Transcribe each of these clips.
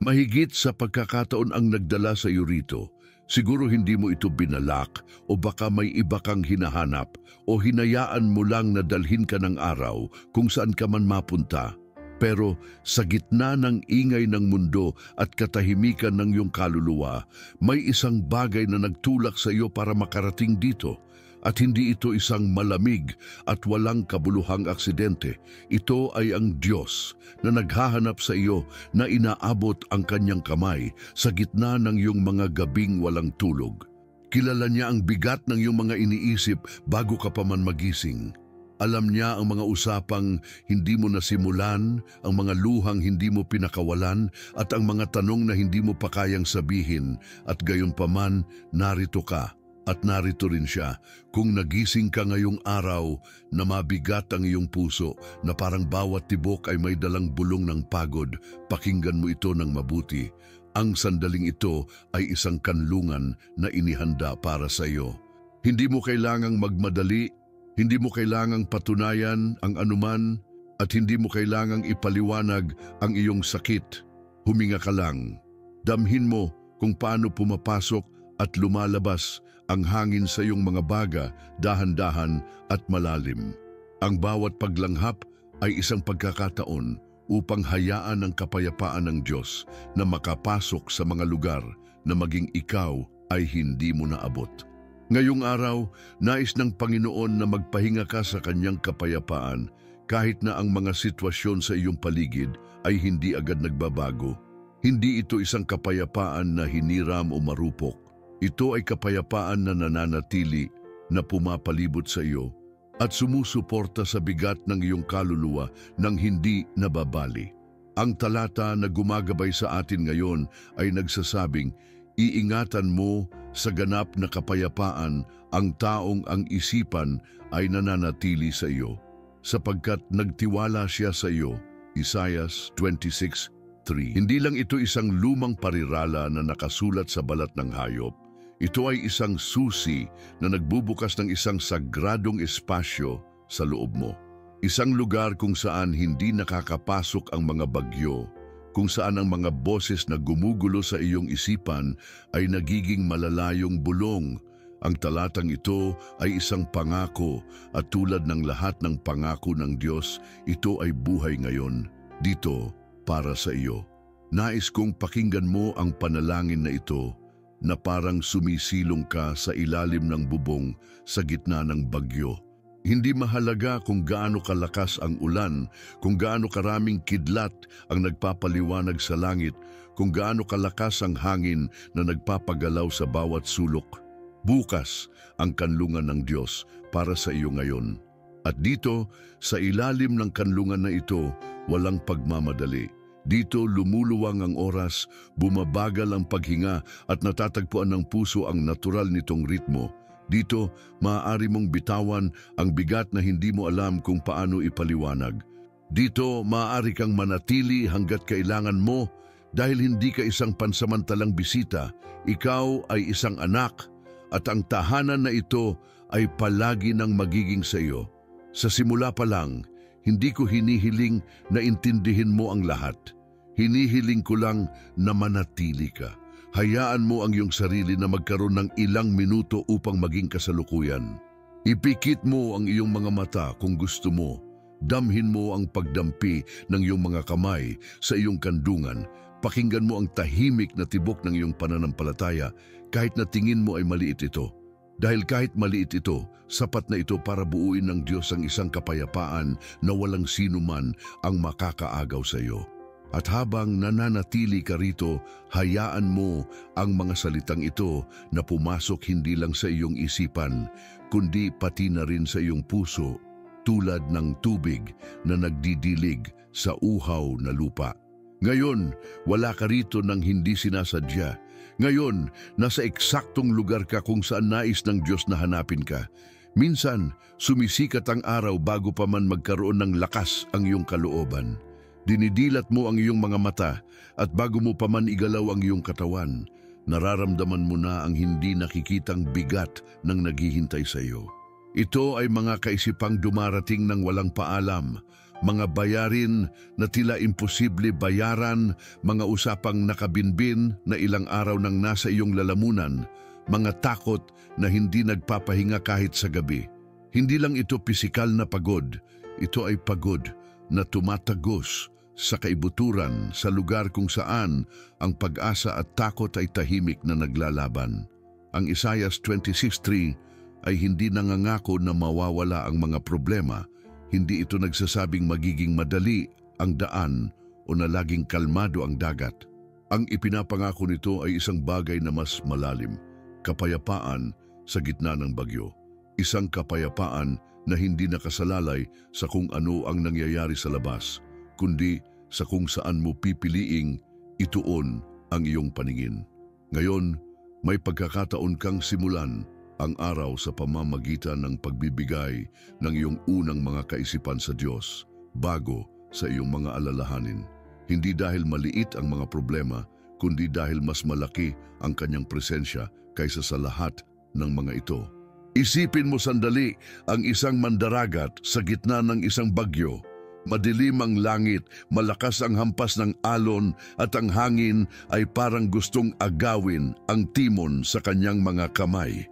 Mahigit sa pagkakataon ang nagdala sa iyo rito, siguro hindi mo ito binalak o baka may iba kang hinahanap o hinayaan mo lang na dalhin ka ng araw kung saan ka man mapunta. Pero sa gitna ng ingay ng mundo at katahimikan ng iyong kaluluwa, may isang bagay na nagtulak sa iyo para makarating dito. At hindi ito isang malamig at walang kabuluhang aksidente. Ito ay ang Diyos na naghahanap sa iyo na inaabot ang kanyang kamay sa gitna ng iyong mga gabing walang tulog. Kilala niya ang bigat ng iyong mga iniisip bago ka pa man magising. Alam niya ang mga usapang hindi mo nasimulan, ang mga luhang hindi mo pinakawalan, at ang mga tanong na hindi mo pa kayang sabihin, at gayon pa man, narito ka. At narito rin siya, kung nagising ka ngayong araw na mabigat ang iyong puso, na parang bawat tibok ay may dalang bulong ng pagod, pakinggan mo ito ng mabuti. Ang sandaling ito ay isang kanlungan na inihanda para sa iyo. Hindi mo kailangang magmadali, hindi mo kailangang patunayan ang anuman, at hindi mo kailangang ipaliwanag ang iyong sakit. Huminga ka lang. Damhin mo kung paano pumapasok at lumalabas ang hangin sa iyong mga baga, dahan-dahan at malalim. Ang bawat paglanghap ay isang pagkakataon upang hayaan ang kapayapaan ng Diyos na makapasok sa mga lugar na maging ikaw ay hindi mo naabot. Ngayong araw, nais ng Panginoon na magpahinga ka sa kanyang kapayapaan kahit na ang mga sitwasyon sa iyong paligid ay hindi agad nagbabago. Hindi ito isang kapayapaan na hiniram o marupok. Ito ay kapayapaan na nananatili, na pumapalibot sa iyo at sumusuporta sa bigat ng iyong kaluluwa nang hindi nababali. Ang talata na gumagabay sa atin ngayon ay nagsasabing, iingatan mo sa ganap na kapayapaan ang taong ang isipan ay nananatili sa iyo, sapagkat nagtiwala siya sa iyo. Isaiah 26:3. Hindi lang ito isang lumang parirala na nakasulat sa balat ng hayop. Ito ay isang susi na nagbubukas ng isang sagradong espasyo sa loob mo. Isang lugar kung saan hindi nakakapasok ang mga bagyo, kung saan ang mga boses na gumugulo sa iyong isipan ay nagiging malalayong bulong. Ang talatang ito ay isang pangako at tulad ng lahat ng pangako ng Diyos, ito ay buhay ngayon, dito para sa iyo. Nais kong pakinggan mo ang panalangin na ito, na parang sumisilong ka sa ilalim ng bubong sa gitna ng bagyo. Hindi mahalaga kung gaano kalakas ang ulan, kung gaano karaming kidlat ang nagpapaliwanag sa langit, kung gaano kalakas ang hangin na nagpapagalaw sa bawat sulok. Bukas ang kanlungan ng Diyos para sa iyo ngayon. At dito, sa ilalim ng kanlungan na ito, walang pagmamadali. Dito lumuluwang ang oras, bumabagal ang paghinga at natatagpuan ng puso ang natural nitong ritmo. Dito, maaari mong bitawan ang bigat na hindi mo alam kung paano ipaliwanag. Dito, maaari kang manatili hanggat kailangan mo dahil hindi ka isang pansamantalang bisita. Ikaw ay isang anak at ang tahanan na ito ay palagi nang magiging sa iyo. Sa simula pa lang, hindi ko hinihiling na intindihin mo ang lahat. Hinihiling ko lang na manatili ka. Hayaan mo ang iyong sarili na magkaroon ng ilang minuto upang maging kasalukuyan. Ipikit mo ang iyong mga mata kung gusto mo. Damhin mo ang pagdampi ng iyong mga kamay sa iyong kandungan. Pakinggan mo ang tahimik na tibok ng iyong pananampalataya kahit na tingin mo ay maliit ito. Dahil kahit maliit ito, sapat na ito para buuin ng Diyos ang isang kapayapaan na walang sino man ang makakaagaw sa iyo. At habang nananatili ka rito, hayaan mo ang mga salitang ito na pumasok hindi lang sa iyong isipan, kundi pati na rin sa iyong puso, tulad ng tubig na nagdidilig sa uhaw na lupa. Ngayon, wala ka rito nang hindi sinasadya. Ngayon, nasa eksaktong lugar ka kung saan nais ng Diyos na hanapin ka. Minsan, sumisikat ang araw bago pa man magkaroon ng lakas ang iyong kalooban. Dinidilat mo ang iyong mga mata at bago mo pa man igalaw ang iyong katawan, nararamdaman mo na ang hindi nakikitang bigat ng naghihintay sa iyo. Ito ay mga kaisipang dumarating ng walang paalam, mga bayarin na tila imposible bayaran, mga usapang nakabinbin na ilang araw nang nasa iyong lalamunan, mga takot na hindi nagpapahinga kahit sa gabi. Hindi lang ito pisikal na pagod, ito ay pagod na tumatagos sa kaibuturan sa lugar kung saan ang pag-asa at takot ay tahimik na naglalaban. Ang Isaiah 26:3 ay hindi nangangako na mawawala ang mga problema. Hindi ito nagsasabing magiging madali ang daan o na laging kalmado ang dagat. Ang ipinapangako nito ay isang bagay na mas malalim, kapayapaan sa gitna ng bagyo. Isang kapayapaan na hindi nakasalalay sa kung ano ang nangyayari sa labas, kundi sa kung saan mo pipiliing ituon ang iyong paningin. Ngayon, may pagkakataon kang simulan ang araw sa pamamagitan ng pagbibigay ng iyong unang mga kaisipan sa Diyos bago sa iyong mga alalahanin. Hindi dahil maliit ang mga problema, kundi dahil mas malaki ang kanyang presensya kaysa sa lahat ng mga ito. Isipin mo sandali ang isang mandaragat sa gitna ng isang bagyo. Madilim ang langit, malakas ang hampas ng alon at ang hangin ay parang gustong agawin ang timon sa kanyang mga kamay.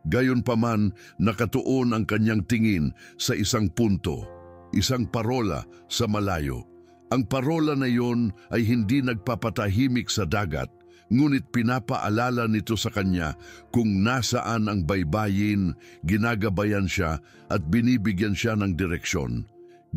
Gayunpaman, nakatuon ang kanyang tingin sa isang punto, isang parola sa malayo. Ang parola na iyon ay hindi nagpapatahimik sa dagat, ngunit pinapaalala nito sa kanya kung nasaan ang baybayin, ginagabayan siya at binibigyan siya ng direksyon.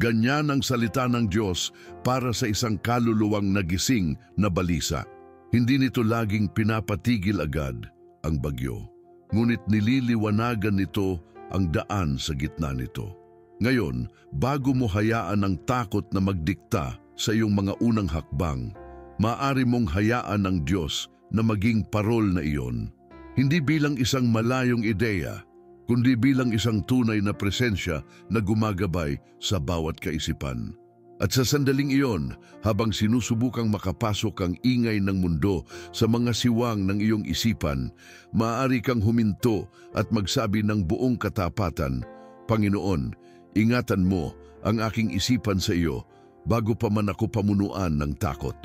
Ganyan ang salita ng Diyos para sa isang kaluluwang nagising na balisa. Hindi nito laging pinapatigil agad ang bagyo, ngunit nililiwanagan nito ang daan sa gitna nito. Ngayon, bago mo hayaan ang takot na magdikta sa iyong mga unang hakbang, maaari mong hayaan ng Diyos na maging parol na iyon. Hindi bilang isang malayong ideya, kundi bilang isang tunay na presensya na gumagabay sa bawat kaisipan. At sa sandaling iyon, habang sinusubukang makapasok ang ingay ng mundo sa mga siwang ng iyong isipan, maaari kang huminto at magsabi ng buong katapatan, Panginoon, ingatan mo ang aking isipan sa iyo bago pa man ako pamunuan ng takot.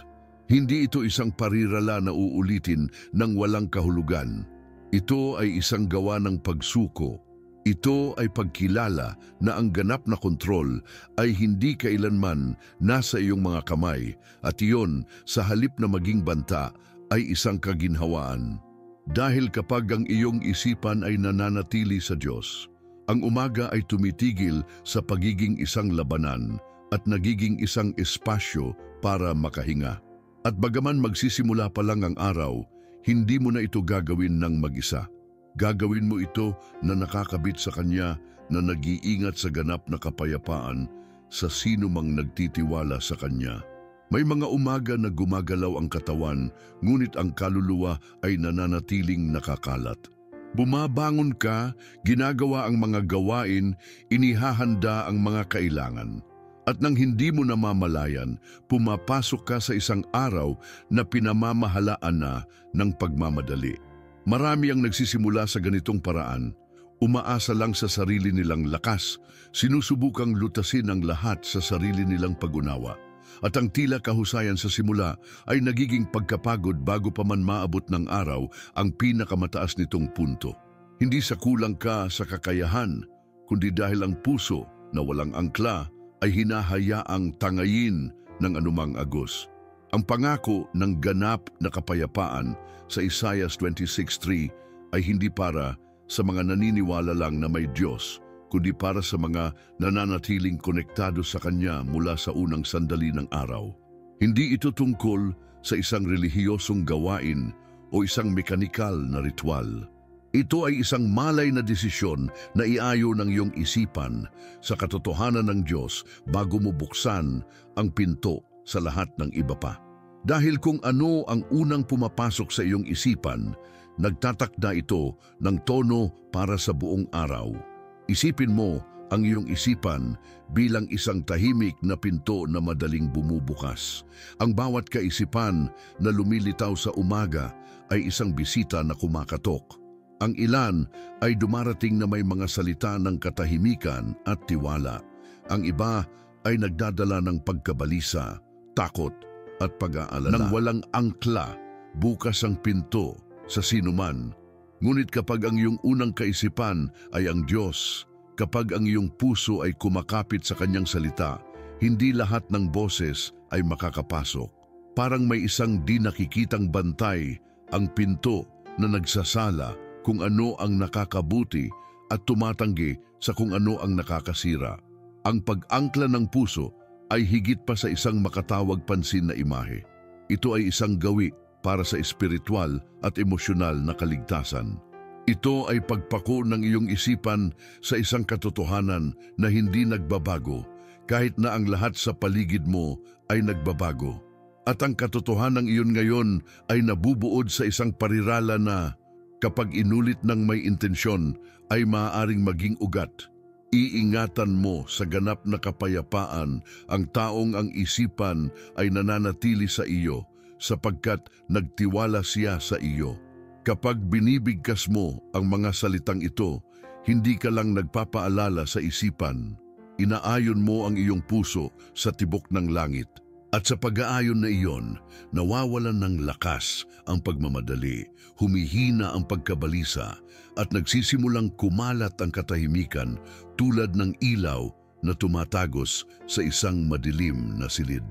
Hindi ito isang parirala na uulitin ng walang kahulugan. Ito ay isang gawa ng pagsuko. Ito ay pagkilala na ang ganap na kontrol ay hindi kailanman nasa iyong mga kamay at iyon sa halip na maging banta ay isang kaginhawaan. Dahil kapag ang iyong isipan ay nananatili sa Diyos, ang umaga ay tumitigil sa pagiging isang labanan at nagiging isang espasyo para makahinga. At bagaman magsisimula pa lang ang araw, hindi mo na ito gagawin ng mag-isa. Gagawin mo ito na nakakabit sa Kanya na nag-iingat sa ganap na kapayapaan sa sino mang nagtitiwala sa Kanya. May mga umaga na gumagalaw ang katawan, ngunit ang kaluluwa ay nananatiling nakakalat. Bumabangon ka, ginagawa ang mga gawain, inihahanda ang mga kailangan. At nang hindi mo namamalayan, pumapasok ka sa isang araw na pinamamahalaan na ng pagmamadali. Marami ang nagsisimula sa ganitong paraan. Umaasa lang sa sarili nilang lakas, sinusubukang lutasin ang lahat sa sarili nilang pag-unawa. At ang tila kahusayan sa simula ay nagiging pagkapagod bago pa man maabot ng araw ang pinakamataas nitong punto. Hindi sa kulang ka sa kakayahan, kundi dahil ang puso na walang angkla ay hinahayaang tangayin ng anumang agos. Ang pangako ng ganap na kapayapaan sa Isaiah 26:3 ay hindi para sa mga naniniwala lang na may Diyos, kundi para sa mga nananatiling konektado sa Kanya mula sa unang sandali ng araw. Hindi ito tungkol sa isang relihiyosong gawain o isang mekanikal na ritual. Ito ay isang malay na desisyon na iayo ng iyong isipan sa katotohanan ng Diyos bago mo buksan ang pinto sa lahat ng iba pa. Dahil kung ano ang unang pumapasok sa iyong isipan, nagtatakda ito ng tono para sa buong araw. Isipin mo ang iyong isipan bilang isang tahimik na pinto na madaling bumubukas. Ang bawat kaisipan na lumilitaw sa umaga ay isang bisita na kumakatok. Ang ilan ay dumarating na may mga salita ng katahimikan at tiwala. Ang iba ay nagdadala ng pagkabalisa, takot at pag-aalala. Nang walang angkla, bukas ang pinto sa sinuman. Ngunit kapag ang iyong unang kaisipan ay ang Diyos, kapag ang iyong puso ay kumakapit sa Kanyang salita, hindi lahat ng boses ay makakapasok. Parang may isang di nakikitang bantay ang pinto na nagsasala kung ano ang nakakabuti at tumatanggi sa kung ano ang nakakasira. Ang pag-angkla ng puso ay higit pa sa isang makatawag pansin na imahe. Ito ay isang gawi para sa espiritual at emosyonal na kaligtasan. Ito ay pagpako ng iyong isipan sa isang katotohanan na hindi nagbabago kahit na ang lahat sa paligid mo ay nagbabago. At ang katotohanan iyon ngayon ay nabubuod sa isang parirala na kapag inulit ng may intensyon ay maaaring maging ugat. Iingatan mo sa ganap na kapayapaan ang taong ang isipan ay nananatili sa iyo sapagkat nagtiwala siya sa iyo. Kapag binibigkas mo ang mga salitang ito, hindi ka lang nagpapaalala sa isipan. Inaayon mo ang iyong puso sa tibok ng langit. At sa pag-aayon na iyon, nawawalan ng lakas ang pagmamadali, humihina ang pagkabalisa, at nagsisimulang kumalat ang katahimikan tulad ng ilaw na tumatagos sa isang madilim na silid.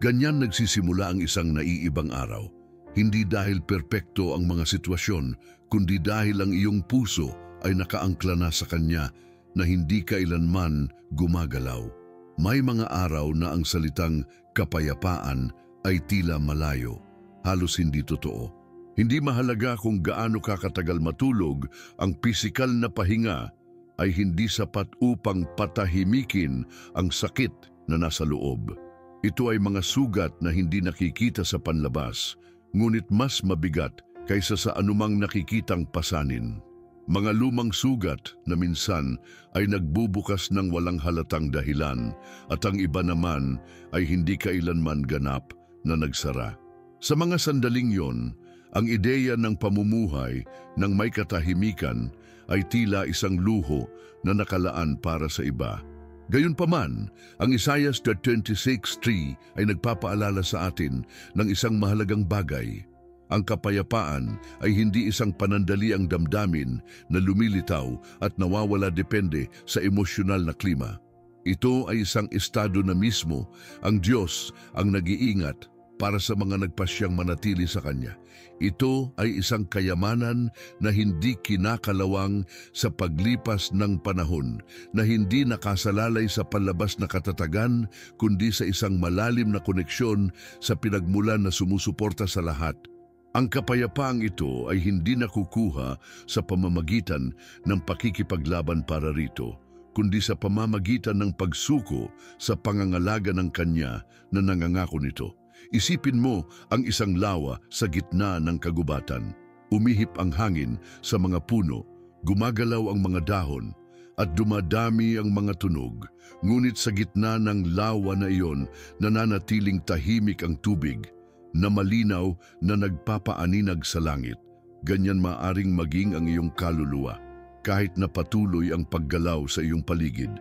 Ganyan nagsisimula ang isang naiibang araw. Hindi dahil perpekto ang mga sitwasyon, kundi dahil ang iyong puso ay nakaangkla na sa Kanya na hindi kailanman gumagalaw. May mga araw na ang salitang kapayapaan ay tila malayo, halos hindi totoo. Hindi mahalaga kung gaano ka katagal matulog, ang pisikal na pahinga ay hindi sapat upang patahimikin ang sakit na nasa loob. Ito ay mga sugat na hindi nakikita sa panlabas, ngunit mas mabigat kaysa sa anumang nakikitang pasanin. Mga lumang sugat na minsan ay nagbubukas ng walang halatang dahilan at ang iba naman ay hindi kailanman ganap na nagsara. Sa mga sandaling yon, ang ideya ng pamumuhay ng may katahimikan ay tila isang luho na nakalaan para sa iba. Gayunpaman, ang Isaiah 26:3 ay nagpapaalala sa atin ng isang mahalagang bagay. Ang kapayapaan ay hindi isang panandaliang damdamin na lumilitaw at nawawala depende sa emosyonal na klima. Ito ay isang estado na mismo ang Diyos ang nag-iingat para sa mga nagpasyang manatili sa Kanya. Ito ay isang kayamanan na hindi kinakalawang sa paglipas ng panahon, na hindi nakasalalay sa panlabas na katatagan, kundi sa isang malalim na koneksyon sa pinagmulan na sumusuporta sa lahat. Ang kapayapaang ito ay hindi nakukuha sa pamamagitan ng pakikipaglaban para rito, kundi sa pamamagitan ng pagsuko sa pangangalaga ng Kanya na nangangako nito. Isipin mo ang isang lawa sa gitna ng kagubatan. Umihip ang hangin sa mga puno, gumagalaw ang mga dahon, at dumadami ang mga tunog. Ngunit sa gitna ng lawa na iyon, nananatiling tahimik ang tubig, na malinaw na nagpapaaninag sa langit. Ganyan maaring maging ang iyong kaluluwa, kahit na patuloy ang paggalaw sa iyong paligid.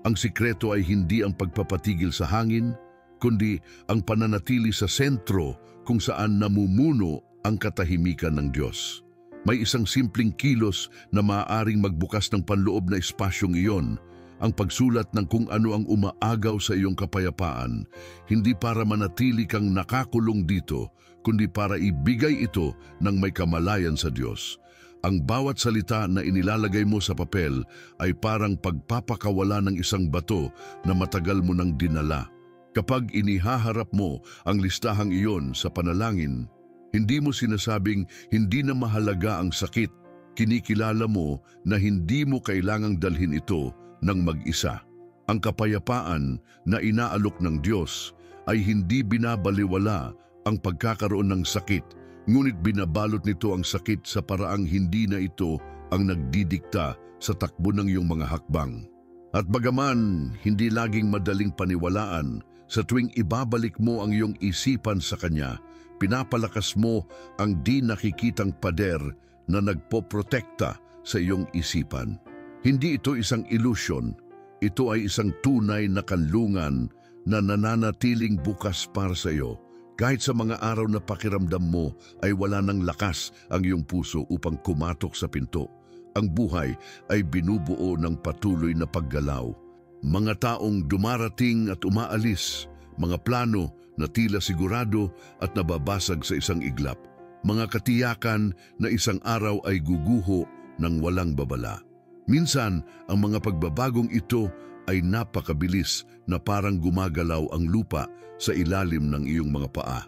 Ang sikreto ay hindi ang pagpapatigil sa hangin, kundi ang pananatili sa sentro kung saan namumuno ang katahimikan ng Diyos. May isang simpleng kilos na maaaring magbukas ng panloob na espasyong iyon, ang pagsulat ng kung ano ang umaagaw sa iyong kapayapaan, hindi para manatili kang nakakulong dito, kundi para ibigay ito ng may kamalayan sa Diyos. Ang bawat salita na inilalagay mo sa papel ay parang pagpapakawala ng isang bato na matagal mo nang dinala. Kapag inihaharap mo ang listahang iyon sa panalangin, hindi mo sinasabing hindi na mahalaga ang sakit. Kinikilala mo na hindi mo kailangang dalhin ito ng mag-isa. Ang kapayapaan na inaalok ng Diyos ay hindi binabaliwala ang pagkakaroon ng sakit, ngunit binabalot nito ang sakit sa paraang hindi na ito ang nagdidikta sa takbo ng iyong mga hakbang. At bagaman hindi laging madaling paniwalaan, sa tuwing ibabalik mo ang iyong isipan sa Kanya, pinapalakas mo ang di nakikitang pader na nagpoprotekta sa iyong isipan. Hindi ito isang ilusyon, ito ay isang tunay na kanlungan na nananatiling bukas para sa iyo. Kahit sa mga araw na pakiramdam mo ay wala ng lakas ang iyong puso upang kumatok sa pinto. Ang buhay ay binubuo ng patuloy na paggalaw. Mga taong dumarating at umaalis, mga plano na tila sigurado at nababasag sa isang iglap. Mga katiyakan na isang araw ay guguho ng walang babala. Minsan, ang mga pagbabagong ito ay napakabilis na parang gumagalaw ang lupa sa ilalim ng iyong mga paa.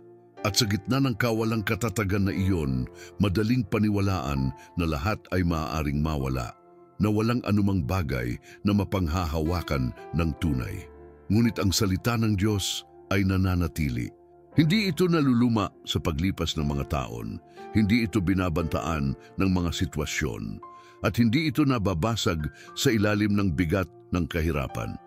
At sa gitna ng kawalang katatagan na iyon, madaling paniwalaan na lahat ay maaaring mawala, na walang anumang bagay na mapanghahawakan ng tunay. Ngunit ang salita ng Diyos ay nananatili. Hindi ito naluluma sa paglipas ng mga taon, hindi ito binabantaan ng mga sitwasyon, at hindi ito nababasag sa ilalim ng bigat ng kahirapan.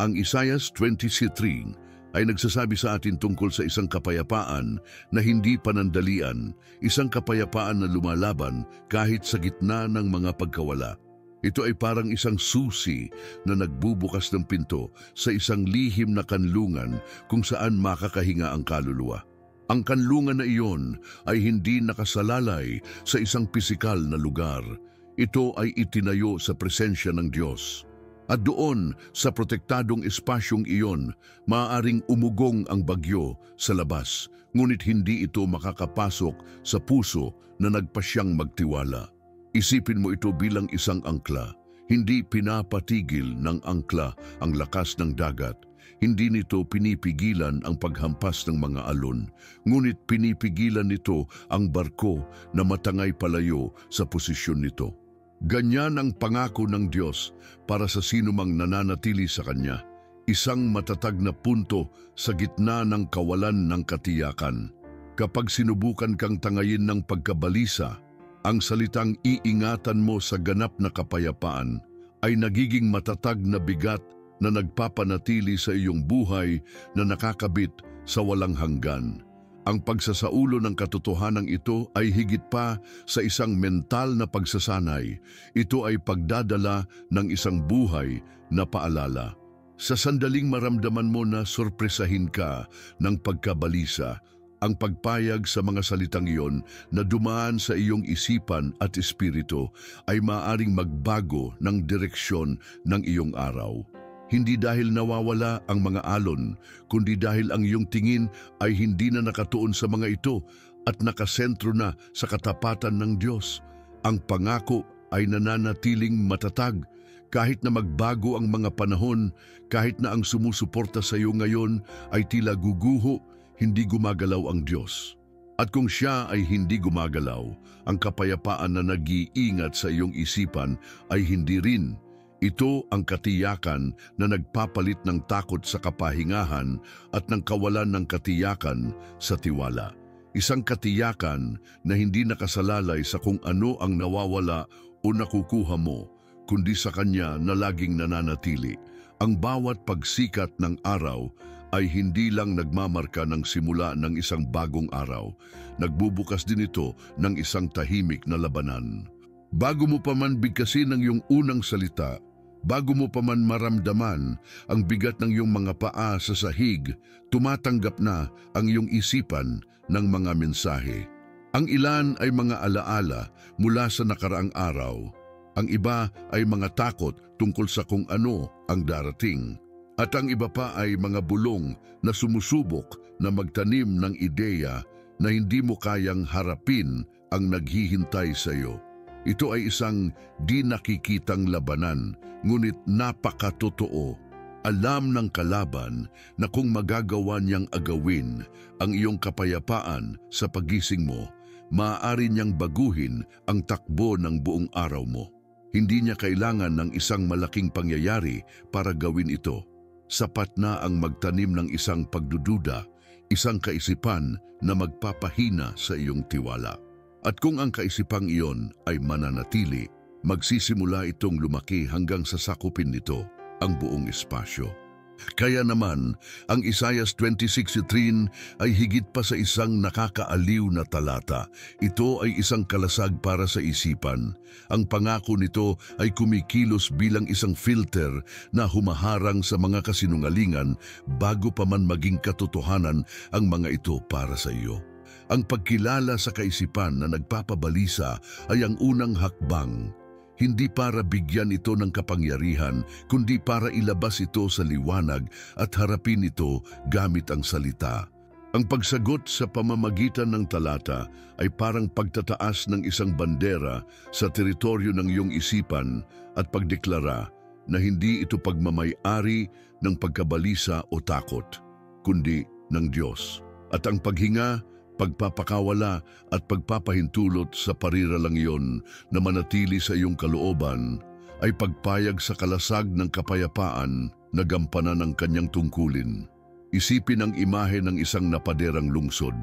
Ang Isaiah 20:3 ay nagsasabi sa atin tungkol sa isang kapayapaan na hindi panandalian, isang kapayapaan na lumalaban kahit sa gitna ng mga pagkawala. Ito ay parang isang susi na nagbubukas ng pinto sa isang lihim na kanlungan kung saan makakahinga ang kaluluwa. Ang kanlungan na iyon ay hindi nakasalalay sa isang pisikal na lugar. Ito ay itinayo sa presensya ng Diyos. At doon, sa protektadong espasyong iyon, maaaring umugong ang bagyo sa labas, ngunit hindi ito makakapasok sa puso na nagpasyang magtiwala. Isipin mo ito bilang isang angkla. Hindi pinapatigil ng angkla ang lakas ng dagat. Hindi nito pinipigilan ang paghampas ng mga alon, ngunit pinipigilan nito ang barko na matangay palayo sa posisyon nito. Ganyan ang pangako ng Diyos para sa sinumang nananatili sa Kanya, isang matatag na punto sa gitna ng kawalan ng katiyakan. Kapag sinubukan kang tangayin ng pagkabalisa, ang salitang iingatan mo sa ganap na kapayapaan ay nagiging matatag na bigat na nagpapanatili sa iyong buhay na nakakabit sa walang hanggan. Ang pagsasaulo ng katotohanan ito ay higit pa sa isang mental na pagsasanay. Ito ay pagdadala ng isang buhay na paalala. Sa sandaling maramdaman mo na sorpresahin ka ng pagkabalisa, ang pagpayag sa mga salitang iyon na dumaan sa iyong isipan at espiritu ay maaaring magbago ng direksyon ng iyong araw. Hindi dahil nawawala ang mga alon, kundi dahil ang iyong tingin ay hindi na nakatuon sa mga ito at nakasentro na sa katapatan ng Diyos. Ang pangako ay nananatiling matatag kahit na magbago ang mga panahon, kahit na ang sumusuporta sa iyo ngayon ay tila guguho, hindi gumagalaw ang Diyos. At kung siya ay hindi gumagalaw, ang kapayapaan na nag-iingat sa iyong isipan ay hindi rin. Ito ang katiyakan na nagpapalit ng takot sa kapahingahan at ng kawalan ng katiyakan sa tiwala. Isang katiyakan na hindi nakasalalay sa kung ano ang nawawala o nakukuha mo, kundi sa Kanya na laging nananatili. Ang bawat pagsikat ng araw ay hindi lang nagmamarka ng simula ng isang bagong araw. Nagbubukas din ito ng isang tahimik na labanan. Bago mo pa man bigkasin ang iyong unang salita, bago mo pa man maramdaman ang bigat ng iyong mga paa sa sahig, tumatanggap na ang iyong isipan ng mga mensahe. Ang ilan ay mga alaala mula sa nakaraang araw. Ang iba ay mga takot tungkol sa kung ano ang darating. At ang iba pa ay mga bulong na sumusubok na magtanim ng ideya na hindi mo kayang harapin ang naghihintay sa iyo. Ito ay isang di nakikitang labanan, ngunit napakatotoo. Alam ng kalaban na kung magagawa niyang agawin ang iyong kapayapaan sa pagising mo, maaari niyang baguhin ang takbo ng buong araw mo. Hindi niya kailangan ng isang malaking pangyayari para gawin ito. Sapat na ang magtanim ng isang pagdududa, isang kaisipan na magpapahina sa iyong tiwala. At kung ang kaisipang iyon ay mananatili, magsisimula itong lumaki hanggang sa sakupin nito ang buong espasyo. Kaya naman, ang Isaias 26:13 ay higit pa sa isang nakakaaliw na talata. Ito ay isang kalasag para sa isipan. Ang pangako nito ay kumikilos bilang isang filter na humaharang sa mga kasinungalingan bago pa man maging katotohanan ang mga ito para sa iyo. Ang pagkilala sa kaisipan na nagpapabalisa ay ang unang hakbang. Hindi para bigyan ito ng kapangyarihan, kundi para ilabas ito sa liwanag at harapin ito gamit ang salita. Ang pagsagot sa pamamagitan ng talata ay parang pagtataas ng isang bandera sa teritoryo ng iyong isipan at pagdeklara na hindi ito pagmamay-ari ng pagkabalisa o takot, kundi ng Diyos. At ang paghinga, pagpapakawala at pagpapahintulot sa pariralang iyon na manatili sa iyong kalooban ay pagpayag sa kalasag ng kapayapaan na gampanan ng kanyang tungkulin. Isipin ang imahe ng isang napaderang lungsod.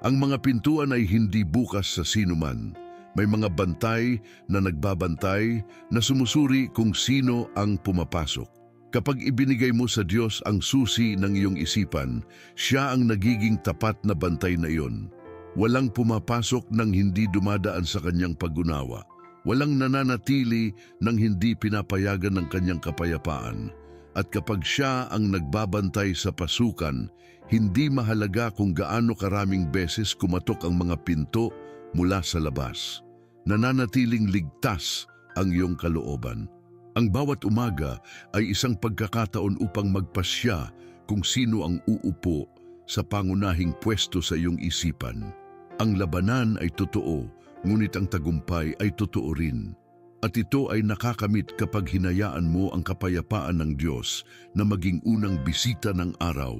Ang mga pintuan ay hindi bukas sa sinuman. May mga bantay na nagbabantay na sumusuri kung sino ang pumapasok. Kapag ibinigay mo sa Diyos ang susi ng iyong isipan, siya ang nagiging tapat na bantay na iyon. Walang pumapasok nang hindi dumadaan sa kanyang pag-unawa. Walang nananatili nang hindi pinapayagan ng kanyang kapayapaan. At kapag siya ang nagbabantay sa pasukan, hindi mahalaga kung gaano karaming beses kumatok ang mga pinto mula sa labas. Nananatiling ligtas ang iyong kalooban. Ang bawat umaga ay isang pagkakataon upang magpasya kung sino ang uupo sa pangunahing pwesto sa iyong isipan. Ang labanan ay totoo, ngunit ang tagumpay ay totoo rin. At ito ay nakakamit kapag hinayaan mo ang kapayapaan ng Diyos na maging unang bisita ng araw,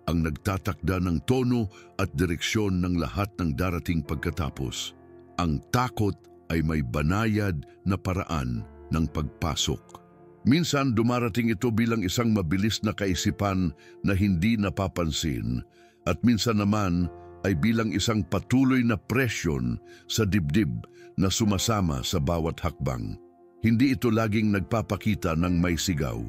ang nagtatakda ng tono at direksyon ng lahat ng darating pagkatapos. Ang takot ay may banayad na paraan ng pagpasok. Minsan dumarating ito bilang isang mabilis na kaisipan na hindi napapansin at minsan naman ay bilang isang patuloy na presyon sa dibdib na sumasama sa bawat hakbang. Hindi ito laging nagpapakita ng may sigaw.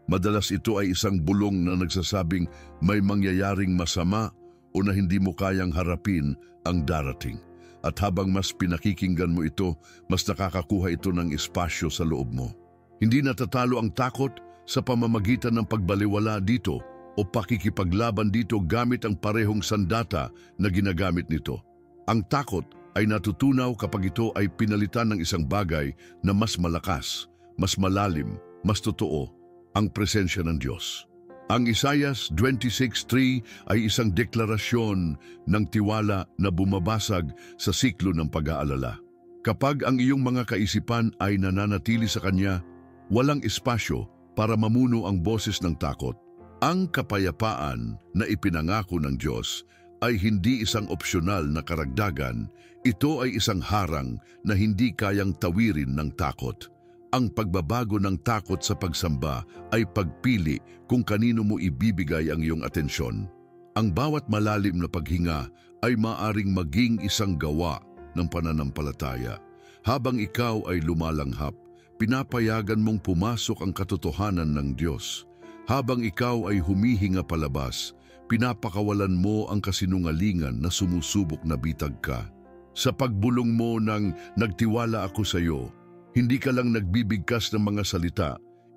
Madalas ito ay isang bulong na nagsasabing may mangyayaring masama o na hindi mo kayang harapin ang darating. At habang mas pinakikinggan mo ito, mas nakakakuha ito ng espasyo sa loob mo. Hindi natatalo ang takot sa pamamagitan ng pagbaliwala dito o pakikipaglaban dito gamit ang parehong sandata na ginagamit nito. Ang takot ay natutunaw kapag ito ay pinalitan ng isang bagay na mas malakas, mas malalim, mas totoo, ang presensya ng Diyos. Ang Isaias 26:3 ay isang deklarasyon ng tiwala na bumabasag sa siklo ng pag-aalala. Kapag ang iyong mga kaisipan ay nananatili sa Kanya, walang espasyo para mamuno ang boses ng takot. Ang kapayapaan na ipinangako ng Diyos ay hindi isang opsyonal na karagdagan, ito ay isang harang na hindi kayang tawirin ng takot. Ang pagbabago ng takot sa pagsamba ay pagpili kung kanino mo ibibigay ang iyong atensyon. Ang bawat malalim na paghinga ay maaring maging isang gawa ng pananampalataya. Habang ikaw ay lumalanghap, pinapayagan mong pumasok ang katotohanan ng Diyos. Habang ikaw ay humihinga palabas, pinapakawalan mo ang kasinungalingan na sumusubok na bitag ka. Sa pagbulong mo ng nagtiwala ako sa iyo, hindi ka lang nagbibigkas ng mga salita,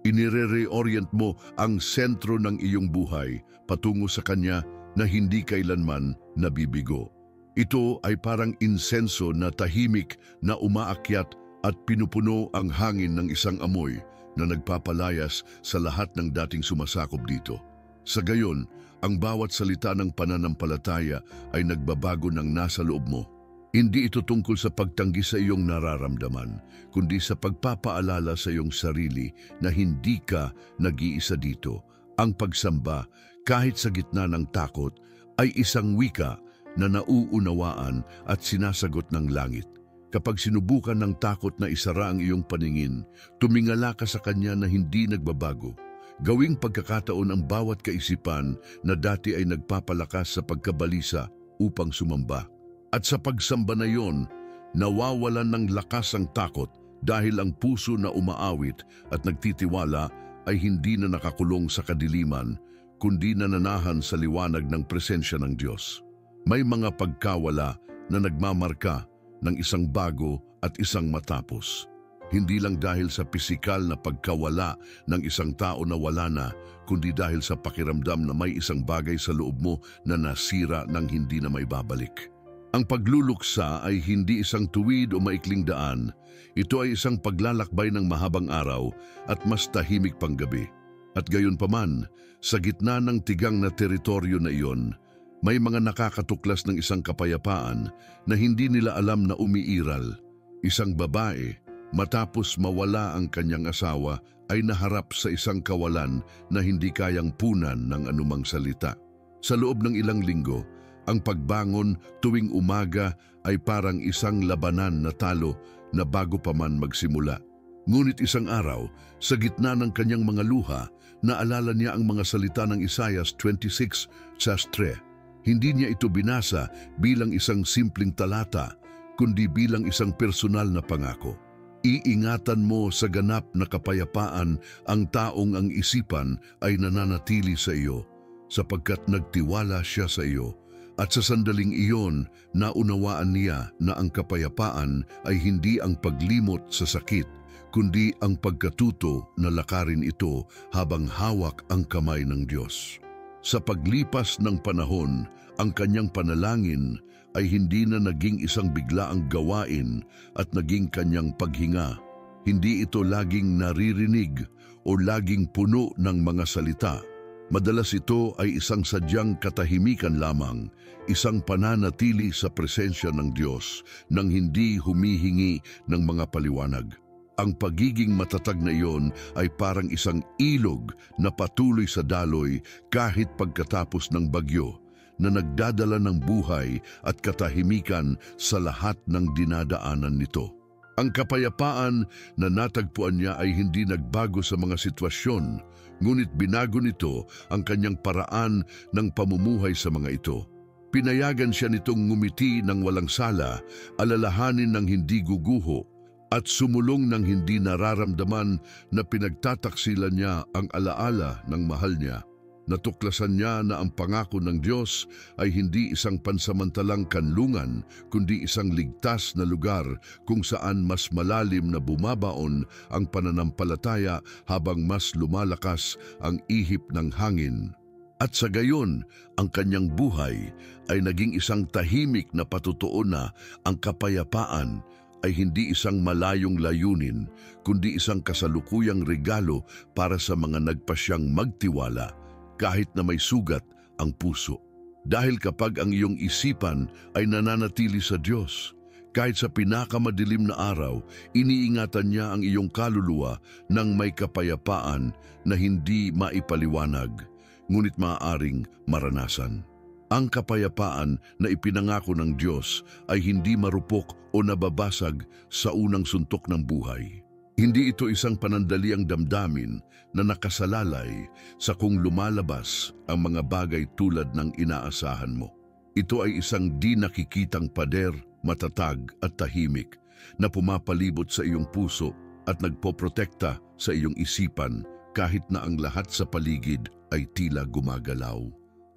inire-reorient mo ang sentro ng iyong buhay patungo sa Kanya na hindi kailanman nabibigo. Ito ay parang insenso na tahimik na umaakyat at pinupuno ang hangin ng isang amoy na nagpapalayas sa lahat ng dating sumasakop dito. Sa gayon, ang bawat salita ng pananampalataya ay nagbabago ng nasa loob mo. Hindi ito tungkol sa pagtanggi sa iyong nararamdaman, kundi sa pagpapaalala sa iyong sarili na hindi ka nag-iisa dito. Ang pagsamba, kahit sa gitna ng takot, ay isang wika na nauunawaan at sinasagot ng langit. Kapag sinubukan ng takot na isara ang iyong paningin, tumingala ka sa Kanya na hindi nagbabago. Gawing pagkakataon ang bawat kaisipan na dati ay nagpapalakas sa pagkabalisa upang sumamba. At sa pagsamba na iyon, nawawalan ng lakas ang takot dahil ang puso na umaawit at nagtitiwala ay hindi na nakakulong sa kadiliman, kundi nananahan sa liwanag ng presensya ng Diyos. May mga pagkawala na nagmamarka ng isang bago at isang matapos. Hindi lang dahil sa pisikal na pagkawala ng isang tao na wala na, kundi dahil sa pakiramdam na may isang bagay sa loob mo na nasira ng hindi na may babalik. Ang pagluluksa ay hindi isang tuwid o maikling daan. Ito ay isang paglalakbay ng mahabang araw at mas tahimik pang gabi. At gayon paman, sa gitna ng tigang na teritoryo na iyon, may mga nakakatuklas ng isang kapayapaan na hindi nila alam na umiiral. Isang babae, matapos mawala ang kanyang asawa, ay naharap sa isang kawalan na hindi kayang punan ng anumang salita. Sa loob ng ilang linggo, ang pagbangon tuwing umaga ay parang isang labanan na talo na bago pa man magsimula. Ngunit isang araw, sa gitna ng kanyang mga luha, naalala niya ang mga salita ng Isaias 26:3. Hindi niya ito binasa bilang isang simpleng talata, kundi bilang isang personal na pangako. Iingatan mo sa ganap na kapayapaan ang taong ang isipan ay nananatili sa iyo, sapagkat nagtiwala siya sa iyo. At sa sandaling iyon, naunawaan niya na ang kapayapaan ay hindi ang paglimot sa sakit, kundi ang pagkatuto na lakarin ito habang hawak ang kamay ng Diyos. Sa paglipas ng panahon, ang kanyang panalangin ay hindi na naging isang biglaang gawain at naging kanyang paghinga. Hindi ito laging naririnig o laging puno ng mga salita. Madalas ito ay isang sadyang katahimikan lamang, isang pananatili sa presensya ng Diyos nang hindi humihingi ng mga paliwanag. Ang pagiging matatag na iyon ay parang isang ilog na patuloy sa daloy kahit pagkatapos ng bagyo, na nagdadala ng buhay at katahimikan sa lahat ng dinadaanan nito. Ang kapayapaan na natagpuan niya ay hindi nagbago sa mga sitwasyon, ngunit binago nito ang kanyang paraan ng pamumuhay sa mga ito. Pinayagan siya nitong ngumiti ng walang sala, alalahanin ng hindi guguho, at sumulong ng hindi nararamdaman na pinagtataksilan niya ang alaala ng mahal niya. Natuklasan niya na ang pangako ng Diyos ay hindi isang pansamantalang kanlungan, kundi isang ligtas na lugar kung saan mas malalim na bumabaon ang pananampalataya habang mas lumalakas ang ihip ng hangin. At sa gayon, ang kanyang buhay ay naging isang tahimik na patutuo na ang kapayapaan ay hindi isang malayong layunin, kundi isang kasalukuyang regalo para sa mga nagpasyang magtiwala, kahit na may sugat ang puso. Dahil kapag ang iyong isipan ay nananatili sa Diyos, kahit sa pinakamadilim na araw, iniingatan niya ang iyong kaluluwa ng may kapayapaan na hindi maipaliwanag, ngunit maaaring maranasan. Ang kapayapaan na ipinangako ng Diyos ay hindi marupok o nababasag sa unang suntok ng buhay. Hindi ito isang panandaliang damdamin na nakasalalay sa kung lumalabas ang mga bagay tulad ng inaasahan mo. Ito ay isang di nakikitang pader, matatag at tahimik na pumapalibot sa iyong puso at nagpoprotekta sa iyong isipan kahit na ang lahat sa paligid ay tila gumagalaw.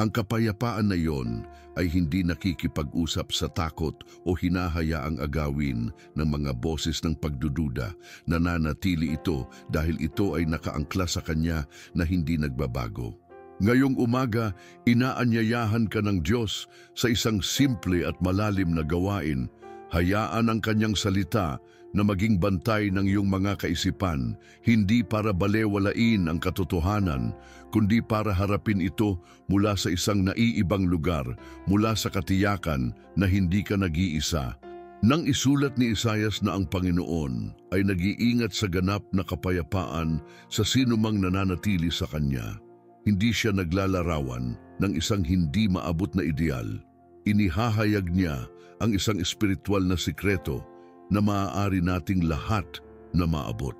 Ang kapayapaan na iyon ay hindi nakikipag-usap sa takot o hinahayaang agawin ng mga boses ng pagdududa. Nananatili ito dahil ito ay nakaangkla sa kanya na hindi nagbabago. Ngayong umaga, inaanyayahan ka ng Diyos sa isang simple at malalim na gawain. Hayaan ang kanyang salita na maging bantay ng iyong mga kaisipan, hindi para balewalain ang katotohanan, kundi para harapin ito mula sa isang naiibang lugar, mula sa katiyakan na hindi ka nag-iisa. Nang isulat ni Isaias na ang Panginoon ay nag-iingat sa ganap na kapayapaan sa sinumang nananatili sa Kanya, hindi siya naglalarawan ng isang hindi maabot na ideal. Inihahayag niya ang isang espiritual na sikreto na maaari nating lahat na maabot.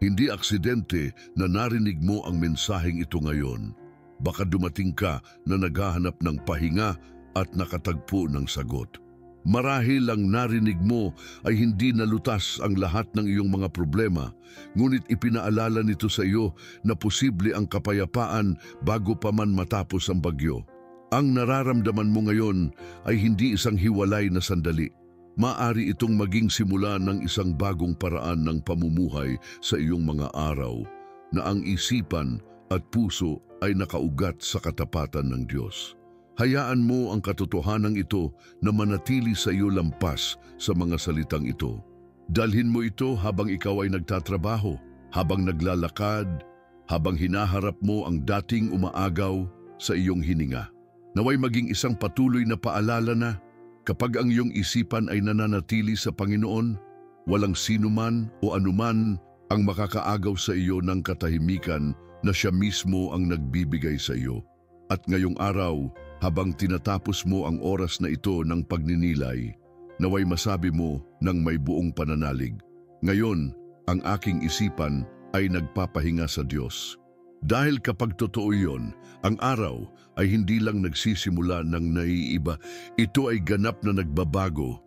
Hindi aksidente na narinig mo ang mensaheng ito ngayon. Baka dumating ka na naghahanap ng pahinga at nakatagpo ng sagot. Marahil ang narinig mo ay hindi nalutas ang lahat ng iyong mga problema, ngunit ipinaalala nito sa iyo na posible ang kapayapaan bago pa man matapos ang bagyo. Ang nararamdaman mo ngayon ay hindi isang hiwalay na sandali. Maaari itong maging simula ng isang bagong paraan ng pamumuhay sa iyong mga araw, na ang isipan at puso ay nakaugat sa katapatan ng Diyos. Hayaan mo ang katotohanan ito na manatili sa iyo lampas sa mga salitang ito. Dalhin mo ito habang ikaw ay nagtatrabaho, habang naglalakad, habang hinaharap mo ang dating umaagaw sa iyong hininga. Naway maging isang patuloy na paalala na kapag ang iyong isipan ay nananatili sa Panginoon, walang sinuman o anuman ang makakaagaw sa iyo ng katahimikan na siya mismo ang nagbibigay sa iyo. At ngayong araw, habang tinatapos mo ang oras na ito ng pagninilay, naway masabi mo ng may buong pananalig, ngayon, ang aking isipan ay nagpapahinga sa Diyos. Dahil kapag totoo iyon, ang araw ay hindi lang nagsisimula ng naiiba, ito ay ganap na nagbabago